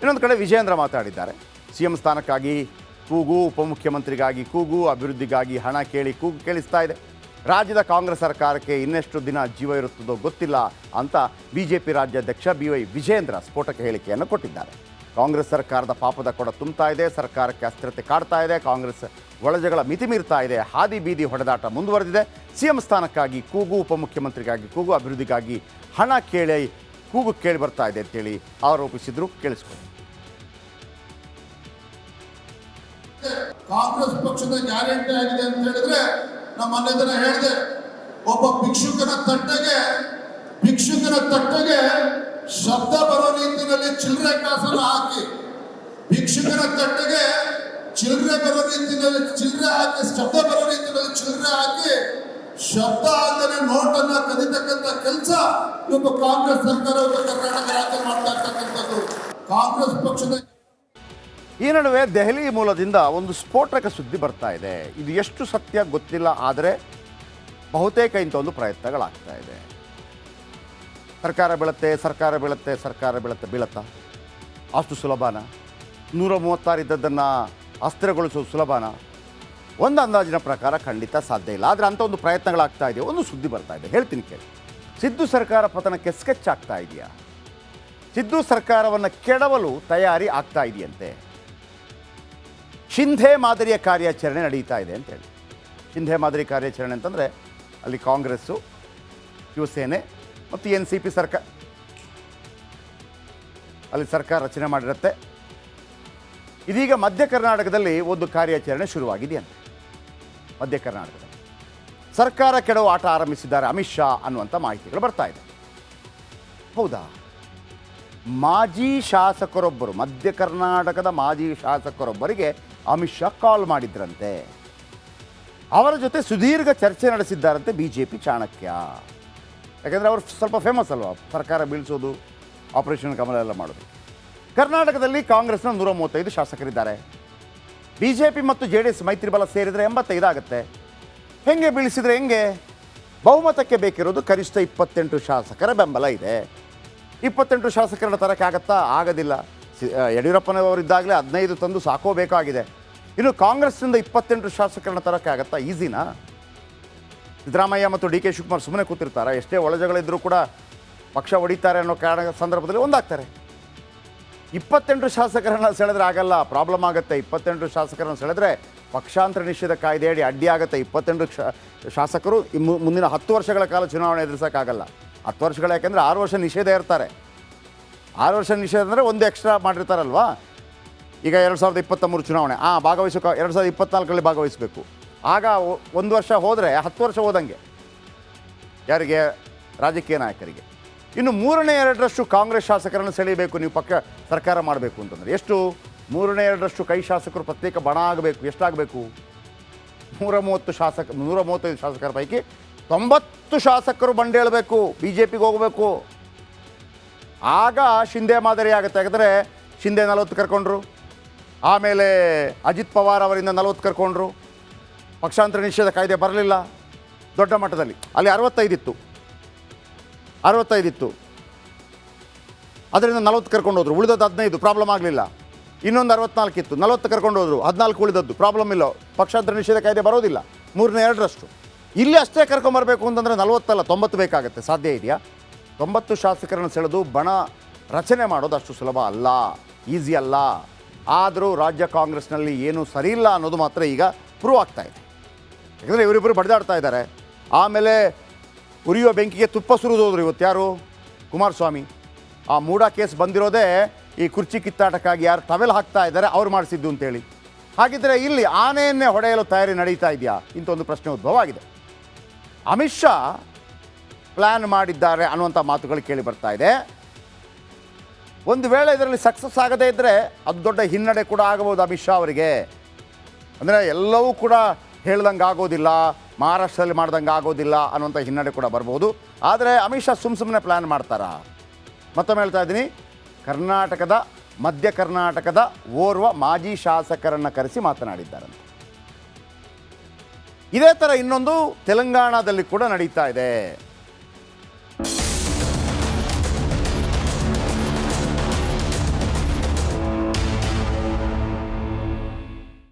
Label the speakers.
Speaker 1: ಇನ್ನೊಂದು ಕಡೆ ವಿಜಯೇಂದ್ರ ಮಾತಾಡಿದ್ದಾರೆ. CM ಸ್ಥಾನಕ್ಕಾಗಿ ಕೂಗು, ಉಪಮುಖ್ಯಮಂತ್ರಿಗಾಗಿ ಕೂಗು, ಅಭಿವೃದ್ಧಿಗಾಗಿ ಹಣ ಕೇಳಿ ಕೂಗು ಕೇಳಿಸ್ತಾ ಇದೆ. ರಾಜ್ಯದ ಕಾಂಗ್ರೆಸ್ ಸರ್ಕಾರಕ್ಕೆ ಇನ್ನೆಷ್ಟು ದಿನ ಜೀವ ಇರುತ್ತದೋ ಗೊತ್ತಿಲ್ಲ ಅಂತ BJP ರಾಜ್ಯಾಧ್ಯಕ್ಷ BY ವಿಜಯೇಂದ್ರ ಸ್ಫೋಟಕ ಹೇಳಿಕೆಯನ್ನು ಕೊಟ್ಟಿದ್ದಾರೆ. ಕಾಂಗ್ರೆಸ್ ಸರ್ಕಾರದ ಪಾಪದ ಕೊಡ ತುಂಬ್ತಾ ಇದೆ, ಸರ್ಕಾರಕ್ಕೆ ಅಸ್ಥಿರತೆ ಕಾಡ್ತಾ ಇದೆ, ಕಾಂಗ್ರೆಸ್ ಒಳಜಗಳ ಮಿತಿ ಮೀರ್ತಾ ಇದೆ, ಹಾದಿ ಬೀದಿ ಹೊಡೆದಾಟ ಮುಂದುವರೆದಿದೆ. CM ಸ್ಥಾನಕ್ಕಾಗಿ ಕೂಗು, ಉಪಮುಖ್ಯಮಂತ್ರಿಗಾಗಿ ಕೂಗು, ಅಭಿವೃದ್ಧಿಗಾಗಿ ಹಣ ಕೂಗು ಕೇಳಿ ಬರ್ತಾ ಇದೆ ಅಂತೇಳಿ ಆರೋಪಿಸಿದ್ರು. ಕೇಳಿಸ್ಕೊಂಡು
Speaker 2: ಕಾಂಗ್ರೆಸ್ ಪಕ್ಷದ ಗ್ಯಾರಂಟಿ ಆಗಿದೆ ಅಂತ ಹೇಳಿದ್ರೆ, ನಮ್ಮ ಮನೆ ದಿನ ಹೇಳಿದೆ, ಒಬ್ಬ ಭಿಕ್ಷುಕನ ತಟ್ಟೆಗೆ ಶಬ್ದ ಬರೋ ರೀತಿಯಲ್ಲಿ ಚಿಲ್ಲರೆ ಕಾಸನ್ನು ಹಾಕಿ, ಭಿಕ್ಷುಕನ ತಟ್ಟೆಗೆ ಚಿಲ್ಲರೆ ಬರೋ ರೀತಿಯಲ್ಲಿ ಚಿಲ್ಲರೆ ಹಾಕಿ, ಶಬ್ದ ಬರೋ ರೀತಿಯಲ್ಲಿ ಚಿಲ್ಲರೆ ಹಾಕಿ, ಶಬ್ದ ಆಗದೆ ನೋಟನ್ನ ಕದಿತಕ್ಕಂಥ ಕೆಲಸ ಇವತ್ತು ಕಾಂಗ್ರೆಸ್ ಸರ್ಕಾರ ಕರ್ನಾಟಕ ರಾಜ್ಯ ಮಾಡ್ತಾ ಇರ್ತಕ್ಕಂಥದ್ದು. ಕಾಂಗ್ರೆಸ್ ಪಕ್ಷದ
Speaker 1: ಈ ನಡುವೆ ದೆಹಲಿ ಮೂಲದಿಂದ ಒಂದು ಸ್ಫೋಟಕ ಸುದ್ದಿ ಬರ್ತಾ ಇದೆ. ಇದು ಎಷ್ಟು ಸತ್ಯ ಗೊತ್ತಿಲ್ಲ, ಆದರೆ ಬಹುತೇಕ ಇಂಥ ಒಂದು ಪ್ರಯತ್ನಗಳಾಗ್ತಾ ಇದೆ. ಸರ್ಕಾರ ಬೀಳತ್ತಾ ಅಷ್ಟು ಸುಲಭನಾ? 136 ಇದ್ದದ್ದನ್ನು ಅಸ್ಥಿರಗೊಳಿಸೋದು ಸುಲಭನಾ? ಒಂದು ಅಂದಾಜಿನ ಪ್ರಕಾರ ಖಂಡಿತ ಸಾಧ್ಯ ಇಲ್ಲ. ಆದರೆ ಅಂಥ ಒಂದು ಪ್ರಯತ್ನಗಳಾಗ್ತಾ ಇದೆ. ಒಂದು ಸುದ್ದಿ ಬರ್ತಾ ಇದೆ, ಹೇಳ್ತೀನಿ ಕೇಳಿ. ಸಿದ್ದು ಸರ್ಕಾರ ಪತನಕ್ಕೆ ಸ್ಕೆಚ್ ಆಗ್ತಾ ಇದೆಯಾ? ಸಿದ್ದು ಸರ್ಕಾರವನ್ನು ಕೆಡವಲು ತಯಾರಿ ಆಗ್ತಾ ಇದೆಯಂತೆ. ಶಿಂಧೆ ಮಾದರಿಯ ಕಾರ್ಯಾಚರಣೆ ನಡೀತಾ ಇದೆ ಅಂತೇಳಿ. ಶಿಂಧೆ ಮಾದರಿ ಕಾರ್ಯಾಚರಣೆ ಅಂತಂದರೆ ಅಲ್ಲಿ ಕಾಂಗ್ರೆಸ್ಸು, ಶಿವಸೇನೆ ಮತ್ತು NCP ಸರ್ಕಾರ ಅಲ್ಲಿ ಸರ್ಕಾರ ರಚನೆ ಮಾಡಿರುತ್ತೆ. ಇದೀಗ ಮಧ್ಯ ಕರ್ನಾಟಕದಲ್ಲಿ ಒಂದು ಕಾರ್ಯಾಚರಣೆ ಶುರುವಾಗಿದೆಯಂತೆ. ಮಧ್ಯ ಕರ್ನಾಟಕದಲ್ಲಿ ಸರ್ಕಾರ ಕೆಡವು ಆಟ ಆರಂಭಿಸಿದ್ದಾರೆ ಅಮಿತ್ ಶಾ ಅನ್ನುವಂಥ ಮಾಹಿತಿಗಳು ಬರ್ತಾ ಇದೆ. ಹೌದಾ? ಮಾಜಿ ಶಾಸಕರೊಬ್ಬರು, ಮಧ್ಯ ಕರ್ನಾಟಕದ ಮಾಜಿ ಶಾಸಕರೊಬ್ಬರಿಗೆ ಅಮಿತ್ ಶಾ ಕಾಲ್ ಮಾಡಿದ್ರಂತೆ. ಅವರ ಜೊತೆ ಸುದೀರ್ಘ ಚರ್ಚೆ ನಡೆಸಿದ್ದಾರಂತೆ BJP ಚಾಣಕ್ಯ. ಯಾಕೆಂದರೆ ಅವರು ಸ್ವಲ್ಪ ಫೇಮಸ್ ಅಲ್ವಾ, ಸರ್ಕಾರ ಬೀಳಿಸೋದು, ಆಪರೇಷನ್ ಕಮಲ ಎಲ್ಲ ಮಾಡೋದು. ಕರ್ನಾಟಕದಲ್ಲಿ ಕಾಂಗ್ರೆಸ್ನ 135 ಶಾಸಕರಿದ್ದಾರೆ. BJP ಮತ್ತು JDS ಮೈತ್ರಿ ಬಲ ಸೇರಿದರೆ 85 ಆಗುತ್ತೆ. ಹೆಂಗೆ ಬೀಳಿಸಿದರೆ ಹೆಂಗೆ? ಬಹುಮತಕ್ಕೆ ಬೇಕಿರೋದು ಕನಿಷ್ಠ 28 ಶಾಸಕರ ಬೆಂಬಲ ಇದೆ. 28 ಶಾಸಕರನ್ನ ತರಕ್ಕೆ ಆಗೋದಿಲ್ಲ. ಯಡಿಯೂರಪ್ಪನವರಿದ್ದಾಗಲೇ 15 ತಂದು ಸಾಕೋಬೇಕಾಗಿದೆ. ಇನ್ನು ಕಾಂಗ್ರೆಸ್ನಿಂದ 28 ಶಾಸಕರನ್ನ ತರೋಕ್ಕಾಗತ್ತಾ? ಈಸಿನಾ? ಸಿದ್ದರಾಮಯ್ಯ ಮತ್ತು DK ಶಿವಕುಮಾರ್ ಸುಮ್ಮನೆ ಕೂತಿರ್ತಾರೆ. ಎಷ್ಟೇ ಒಳಜಗಳಿದ್ರೂ ಕೂಡ ಪಕ್ಷ ಹೊಡಿತಾರೆ ಅನ್ನೋ ಕಾರಣ ಸಂದರ್ಭದಲ್ಲಿ ಒಂದಾಗ್ತಾರೆ. 28 ಶಾಸಕರನ್ನು ಸೆಳೆದ್ರೆ ಆಗಲ್ಲ, ಪ್ರಾಬ್ಲಮ್ ಆಗುತ್ತೆ. 28 ಶಾಸಕರನ್ನು ಸೆಳೆದ್ರೆ ಪಕ್ಷಾಂತರ ನಿಷೇಧ ಕಾಯ್ದೆಯಡಿ ಅಡ್ಡಿ ಆಗುತ್ತೆ. 28 ಶಾಸಕರು ಮುಂದಿನ 10 ವರ್ಷಗಳ ಕಾಲ ಚುನಾವಣೆ ಎದುರಿಸೋಕ್ಕಾಗಲ್ಲ. 10 ವರ್ಷಗಳು, ಯಾಕೆಂದರೆ 6 ವರ್ಷ ನಿಷೇಧ ಇರ್ತಾರೆ. 6 ವರ್ಷ ನಿಷೇಧ ಅಂದರೆ ಒಂದು ಎಕ್ಸ್ಟ್ರಾ ಮಾಡಿರ್ತಾರಲ್ವಾ. ಈಗ 2023 ಚುನಾವಣೆ ಭಾಗವಹಿಸೋ 2024ರಲ್ಲಿ ಭಾಗವಹಿಸಬೇಕು. ಆಗ 1 ವರ್ಷ ಹೋದರೆ 10 ವರ್ಷ ಹೋದಂಗೆ ಯಾರಿಗೆ? ರಾಜಕೀಯ ನಾಯಕರಿಗೆ. ಇನ್ನು 3/2 ಕಾಂಗ್ರೆಸ್ ಶಾಸಕರನ್ನು ಸೆಳೆಯಬೇಕು ನೀವು ಸರ್ಕಾರ ಮಾಡಬೇಕು ಅಂತಂದರೆ. ಎಷ್ಟು? 3/2 ಕೈ ಶಾಸಕರು ಪ್ರತ್ಯೇಕ ಬಣ ಆಗಬೇಕು. ಎಷ್ಟಾಗಬೇಕು? 135 ಶಾಸಕರ ಪೈಕಿ 90 ಶಾಸಕರು ಬಂಡೇಳಬೇಕು, BJPಗೆ ಹೋಗಬೇಕು. ಆಗ ಶಿಂಧೆ ಮಾದರಿ ಆಗುತ್ತೆ. ಯಾಕಂದರೆ ಶಿಂಧೆ 40 ಕರ್ಕೊಂಡ್ರು, ಆಮೇಲೆ ಅಜಿತ್ ಪವಾರ್ ಅವರಿಂದ 40 ಕರ್ಕೊಂಡ್ರು. ಪಕ್ಷಾಂತರ ನಿಷೇಧ ಕಾಯ್ದೆ ಬರಲಿಲ್ಲ ದೊಡ್ಡ ಮಟ್ಟದಲ್ಲಿ. ಅಲ್ಲಿ 65 ಇತ್ತು. ಅದರಿಂದ 40 ಕರ್ಕೊಂಡು ಹೋದ್ರು. ಉಳಿದದ್ದು 15, ಪ್ರಾಬ್ಲಮ್ ಆಗಲಿಲ್ಲ. ಇನ್ನೊಂದು 64 ಇತ್ತು, 40 ಕರ್ಕೊಂಡು ಹೋದ್ರು, 14 ಉಳಿದದ್ದು, ಪ್ರಾಬ್ಲಮ್ ಇಲ್ಲ. ಪಕ್ಷಾಂತರ ನಿಷೇಧ ಕಾಯ್ದೆ ಬರೋದಿಲ್ಲ. 3/2 ಇಲ್ಲಿ ಅಷ್ಟೇ ಕರ್ಕೊಂಬರ್ಬೇಕು ಅಂತಂದರೆ 40 ಅಲ್ಲ 90 ಬೇಕಾಗುತ್ತೆ. ಸಾಧ್ಯ ಇದೆಯಾ? 90 ಶಾಸಕರನ್ನು ಸೆಳೆದು ಬಣ ರಚನೆ ಮಾಡೋದು ಅಷ್ಟು ಸುಲಭ ಅಲ್ಲ, ಈಸಿ ಅಲ್ಲ. ಆದರೂ ರಾಜ್ಯ ಕಾಂಗ್ರೆಸ್ನಲ್ಲಿ ಏನೂ ಸರಿ ಇಲ್ಲ ಅನ್ನೋದು ಮಾತ್ರ ಈಗ ಪ್ರೂವ್ ಆಗ್ತಾ ಇದೆ. ಯಾಕಂದರೆ ಇವರಿಬ್ಬರು ಬಡಿದಾಡ್ತಾ ಇದ್ದಾರೆ. ಆಮೇಲೆ ಉರಿಯುವ ಬೆಂಕಿಗೆ ತುಪ್ಪ ಸುರಿದೋದ್ರು ಇವತ್ತು ಯಾರು? ಕುಮಾರಸ್ವಾಮಿ. ಆ ಮೂಡ ಕೇಸ್ ಬಂದಿರೋದೇ ಈ ಕುರ್ಚಿ ಕಿತ್ತಾಟಕ್ಕಾಗಿ ಯಾರು ಟವೆಲ್ ಹಾಕ್ತಾ ಇದ್ದಾರೆ ಅವ್ರು ಮಾಡಿಸಿದ್ದು ಅಂತೇಳಿ. ಹಾಗಿದ್ದರೆ ಇಲ್ಲಿ ಆನೆಯನ್ನೇ ಹೊಡೆಯಲು ತಯಾರಿ ನಡೀತಾ ಇದೆಯಾ? ಇಂಥ ಒಂದು ಪ್ರಶ್ನೆ ಉದ್ಭವ ಆಗಿದೆ. ಅಮಿತ್ ಶಾ ಪ್ಲ್ಯಾನ್ ಮಾಡಿದ್ದಾರೆ ಅನ್ನುವಂಥ ಮಾತುಗಳು ಕೇಳಿ ಬರ್ತಾ ಇದೆ. ಒಂದು ವೇಳೆ ಇದರಲ್ಲಿ ಸಕ್ಸಸ್ ಆಗದೇ ಇದ್ದರೆ ಅದು ದೊಡ್ಡ ಹಿನ್ನಡೆ ಕೂಡ ಆಗಬಹುದು ಅಮಿತ್ ಶಾ ಅವರಿಗೆ. ಅಂದರೆ ಎಲ್ಲವೂ ಕೂಡ ಹೇಳ್ದಂಗೆ ಆಗೋದಿಲ್ಲ, ಮಹಾರಾಷ್ಟ್ರದಲ್ಲಿ ಮಾಡ್ದಂಗೆ ಆಗೋದಿಲ್ಲ ಅನ್ನುವಂಥ ಹಿನ್ನಡೆ ಕೂಡ ಬರ್ಬೋದು. ಆದರೆ ಅಮಿತ್ ಶಾ ಸುಮ್ಮನೆ ಪ್ಲ್ಯಾನ್ ಮಾಡ್ತಾರಾ? ಮತ್ತೊಮ್ಮೆ ಹೇಳ್ತಾ ಇದ್ದೀನಿ, ಮಧ್ಯ ಕರ್ನಾಟಕದ ಓರ್ವ ಮಾಜಿ ಶಾಸಕರನ್ನು ಕರೆಸಿ ಮಾತನಾಡಿದ್ದಾರಂತೆ. ಇದೇ ಥರ ಇನ್ನೊಂದು ತೆಲಂಗಾಣದಲ್ಲಿ ಕೂಡ ನಡೀತಾ ಇದೆ.